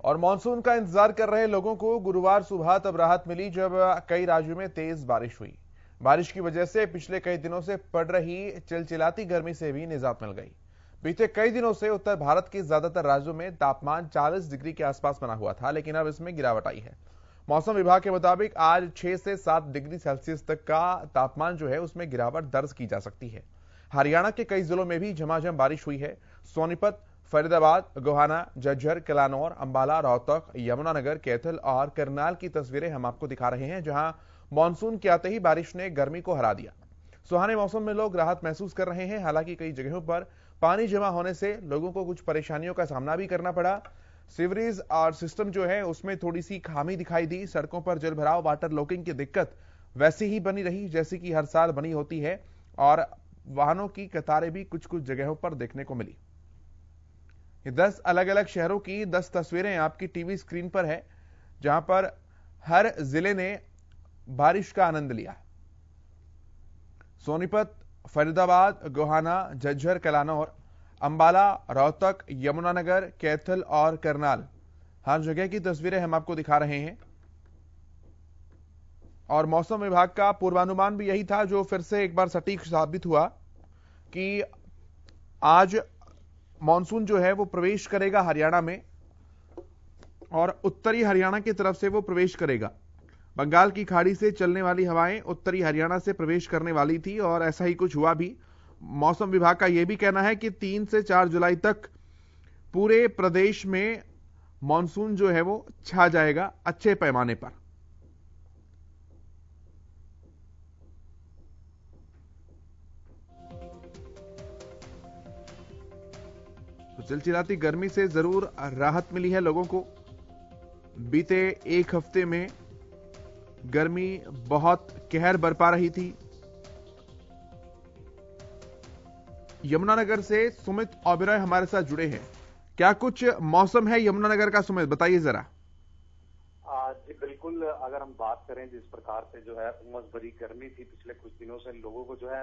और मानसून का इंतजार कर रहे लोगों को गुरुवार सुबह तब राहत मिली जब कई राज्यों में तेज बारिश हुई। बारिश की वजह से पिछले कई दिनों से पड़ रही चिलचिलाती गर्मी से भी निजात मिल गई। बीते कई दिनों से उत्तर भारत के ज्यादातर राज्यों में तापमान 40 डिग्री के आसपास बना हुआ था, लेकिन अब इसमें गिरावट आई है। मौसम विभाग के मुताबिक आज 6 से 7 डिग्री सेल्सियस तक का तापमान जो है उसमें गिरावट दर्ज की जा सकती है। हरियाणा के कई जिलों में भी झमाझम बारिश हुई है। सोनीपत, फरीदाबाद, गोहाना, झज्जर, किलानौर, अंबाला, रोहतक, यमुनानगर, कैथल और करनाल की तस्वीरें हम आपको दिखा रहे हैं, जहां मानसून के आते ही बारिश ने गर्मी को हरा दिया। सुहाने मौसम में लोग राहत महसूस कर रहे हैं। हालांकि कई जगहों पर पानी जमा होने से लोगों को कुछ परेशानियों का सामना भी करना पड़ा। सीवरेज और सिस्टम जो है उसमें थोड़ी सी खामी दिखाई दी। सड़कों पर जलभराव, वाटर लॉकिंग की दिक्कत वैसी ही बनी रही जैसी कि हर साल बनी होती है और वाहनों की कतारें भी कुछ कुछ जगहों पर देखने को मिली। ये 10 अलग अलग शहरों की 10 तस्वीरें आपकी टीवी स्क्रीन पर है, जहां पर हर जिले ने बारिश का आनंद लिया। सोनीपत, फरीदाबाद, गोहाना, झज्जर, किलानौर, अंबाला, रोहतक, यमुनानगर, कैथल और करनाल, हर जगह की तस्वीरें हम आपको दिखा रहे हैं। और मौसम विभाग का पूर्वानुमान भी यही था, जो फिर से एक बार सटीक साबित हुआ कि आज मानसून जो है वो प्रवेश करेगा हरियाणा में और उत्तरी हरियाणा की तरफ से वो प्रवेश करेगा। बंगाल की खाड़ी से चलने वाली हवाएं उत्तरी हरियाणा से प्रवेश करने वाली थी और ऐसा ही कुछ हुआ भी। मौसम विभाग का यह भी कहना है कि 3 से 4 जुलाई तक पूरे प्रदेश में मानसून जो है वो छा जाएगा अच्छे पैमाने पर। तो चिलचिलाती गर्मी से जरूर राहत मिली है लोगों को। बीते एक हफ्ते में गर्मी बहुत कहर बरपा रही थी। यमुनानगर से सुमित ओबेरॉय हमारे साथ जुड़े हैं। क्या कुछ मौसम है यमुनानगर का, सुमित बताइए जरा। जी बिल्कुल, अगर हम बात करें जिस प्रकार से जो है उमस भरी गर्मी थी पिछले कुछ दिनों से, लोगों को जो है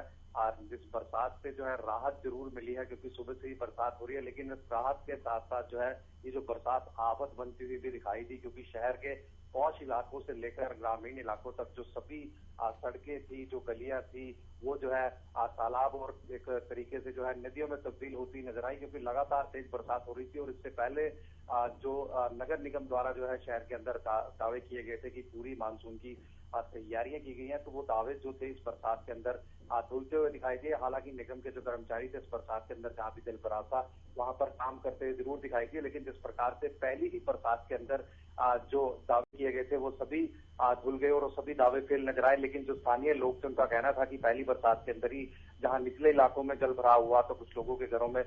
जिस बरसात से जो है राहत जरूर मिली है, क्योंकि सुबह से ही बरसात हो रही है। लेकिन इस राहत के साथ साथ जो है ये जो बरसात आफत बनती हुई भी दिखाई दी, क्योंकि शहर के पौष इलाकों से लेकर ग्रामीण इलाकों तक जो सभी सड़कें थी, जो गलियां थी, वो जो है तालाब और एक तरीके से जो है नदियों में तब्दील होती नजर आई, क्योंकि लगातार तेज बरसात हो रही थी। और इससे पहले जो नगर निगम द्वारा जो है शहर के अंदर दावे किए गए थे कि पूरी मानसून की तैयारियां की गई हैं, तो वो दावे जो थे इस बरसात के अंदर धुलते हुए दिखाई दिए। हालांकि निगम के जो कर्मचारी थे इस बरसात के अंदर जहां भी जल भराव था वहां पर काम करते हुए जरूर दिखाई दिए, लेकिन जिस प्रकार से पहली ही बरसात के अंदर जो दावे किए गए थे वो सभी धुल गए और सभी दावे फेल नजर आए। लेकिन जो स्थानीय लोग थे उनका कहना था कि पहली बरसात के अंदर ही जहां निचले इलाकों में जल भराव हुआ तो कुछ लोगों के घरों में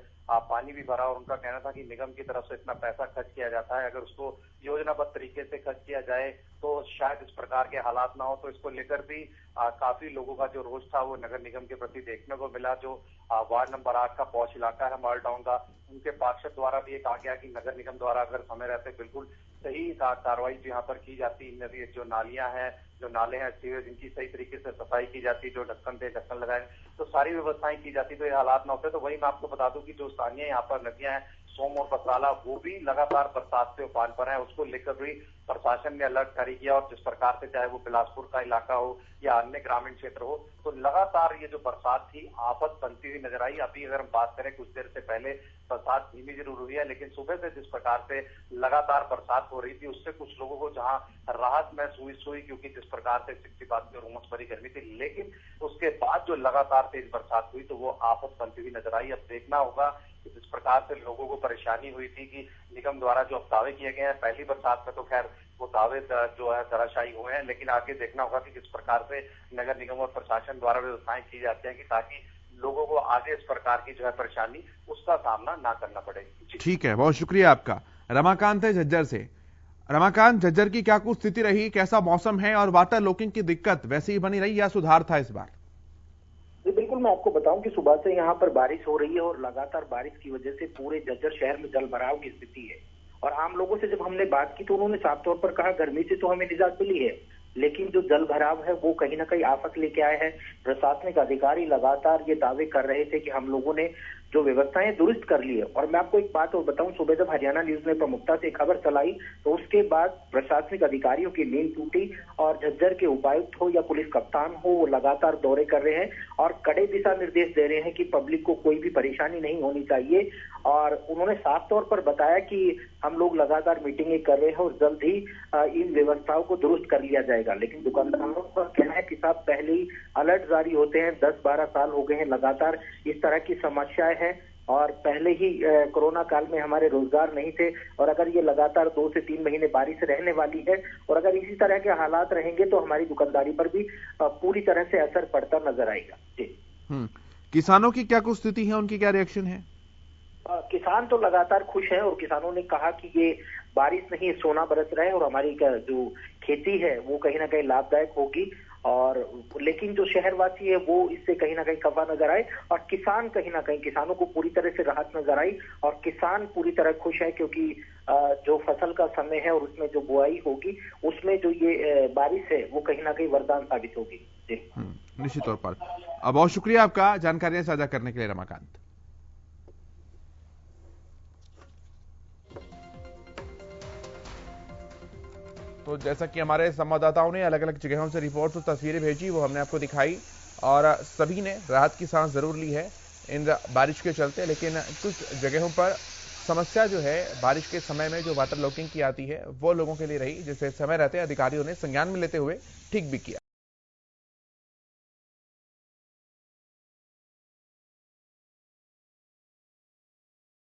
पानी भी भरा, और उनका कहना था कि निगम की तरफ से इतना पैसा खर्च किया जाता है, अगर उसको योजनाबद्ध तरीके से खर्च किया जाए तो शायद इस प्रकार के हालात ना हो। तो इसको लेकर भी काफी लोगों का जो रोष था वो नगर निगम के प्रति देखने को मिला। जो वार्ड नंबर 8 का पौष इलाका है माल टाउन का, उनके पार्षद द्वारा भी ये कहा गया कि नगर निगम द्वारा अगर समय रहते बिल्कुल सही कार्रवाई यहाँ पर की जाती, जो नालियां हैं, जो नाले हैं, सीवेज, इनकी सही तरीके से सफाई की जाती, जो ढक्कन थे ढक्कन लगाए, तो सारी व्यवस्थाएं की जाती तो ये हालात ना होते। तो वही मैं आपको बता दूं कि जो स्थानीय यहाँ पर नदियां हैं सोम और बसाला, वो भी लगातार बरसात से उफान पर है। उसको लेकर भी प्रशासन ने अलर्ट जारी किया, और जिस प्रकार से चाहे वो बिलासपुर का इलाका हो या अन्य ग्रामीण क्षेत्र हो, तो लगातार ये जो बरसात थी आफत बनती हुई नजर आई। अभी अगर हम बात करें कुछ देर से पहले बरसात धीमी जरूर हुई है, लेकिन सुबह से जिस प्रकार से लगातार बरसात हो रही थी उससे कुछ लोगों को जहां राहत महसूस हुई, क्योंकि जिस प्रकार से चिपचिपाती और उमस भरी गर्मी थी, लेकिन उसके बाद जो लगातार तेज बरसात हुई तो वो आफत बनती हुई नजर आई। अब देखना होगा कि जिस प्रकार से लोगों को परेशानी हुई थी कि निगम द्वारा जो दावे किए गए हैं पहली बरसात में, तो खैर वो दावे जो है धराशायी हुए हैं, लेकिन आगे देखना होगा कि किस प्रकार से नगर निगम और प्रशासन द्वारा व्यवस्थाएं की जाती हैं कि ताकि लोगों को आगे इस प्रकार की जो है परेशानी उसका सामना ना करना पड़े। ठीक है, बहुत शुक्रिया आपका। रमाकांत है झज्जर से। रमाकांत, झज्जर की क्या कुछ स्थिति रही, कैसा मौसम है और वाटर लॉकिंग की दिक्कत वैसे ही बनी रही या सुधार था इस बार? जी बिल्कुल, मैं आपको बताऊं कि सुबह से यहाँ पर बारिश हो रही है और लगातार बारिश की वजह से पूरे झज्जर शहर में जल भराव की स्थिति है। और आम लोगों से जब हमने बात की तो उन्होंने साफ तौर पर कहा गर्मी से तो हमें निजात मिली है, लेकिन जो जल भराव है वो कहीं ना कहीं आफत लेके आए हैं। प्रशासनिक अधिकारी लगातार ये दावे कर रहे थे कि हम लोगों ने जो व्यवस्थाएं दुरुस्त कर ली है। और मैं आपको एक बात और बताऊं, सुबह जब हरियाणा न्यूज ने प्रमुखता से खबर चलाई तो उसके बाद प्रशासनिक अधिकारियों की नींद टूटी और झज्जर के उपायुक्त हो या पुलिस कप्तान हो, वो लगातार दौरे कर रहे हैं और कड़े दिशा निर्देश दे रहे हैं कि पब्लिक को कोई भी परेशानी नहीं होनी चाहिए। और उन्होंने साफ तौर पर बताया कि हम लोग लगातार मीटिंगें कर रहे हैं और जल्द ही इन व्यवस्थाओं को दुरुस्त कर लिया जाएगा। लेकिन दुकानदारों का कहना है कि साहब पहले ही अलर्ट जारी होते हैं, 10-12 साल हो गए हैं लगातार इस तरह की समस्याएं हैं और पहले ही कोरोना काल में हमारे रोजगार नहीं थे और अगर ये लगातार 2 से 3 महीने बारिश रहने वाली है और अगर इसी तरह के हालात रहेंगे तो हमारी दुकानदारी पर भी पूरी तरह से असर पड़ता नजर आएगा। जी। किसानों की क्या कुछ स्थिति है, उनकी क्या रिएक्शन है? किसान तो लगातार खुश है और किसानों ने कहा कि ये बारिश नहीं सोना बरस रहा है और हमारी जो खेती है वो कहीं ना कहीं लाभदायक होगी। और लेकिन जो शहरवासी है वो इससे कहीं ना कहीं खफा नजर आए और किसान कहीं ना कहीं, किसानों को पूरी तरह से राहत नजर आई और किसान पूरी तरह खुश है क्योंकि जो फसल का समय है और उसमें जो बुआई होगी उसमें जो ये बारिश है वो कहीं ना कहीं वरदान साबित होगी। जी निश्चित तौर पर। बहुत शुक्रिया आपका जानकारियां साझा करने के लिए रमाकांत। तो जैसा कि हमारे संवाददाताओं ने अलग अलग जगहों से रिपोर्ट्स और तस्वीरें भेजी, वो हमने आपको दिखाई और सभी ने राहत की सांस जरूर ली है इन बारिश के चलते। लेकिन कुछ जगहों पर समस्या जो है बारिश के समय में जो वाटर लॉकिंग की आती है वो लोगों के लिए रही, जिसे समय रहते अधिकारियों ने संज्ञान में लेते हुए ठीक भी किया।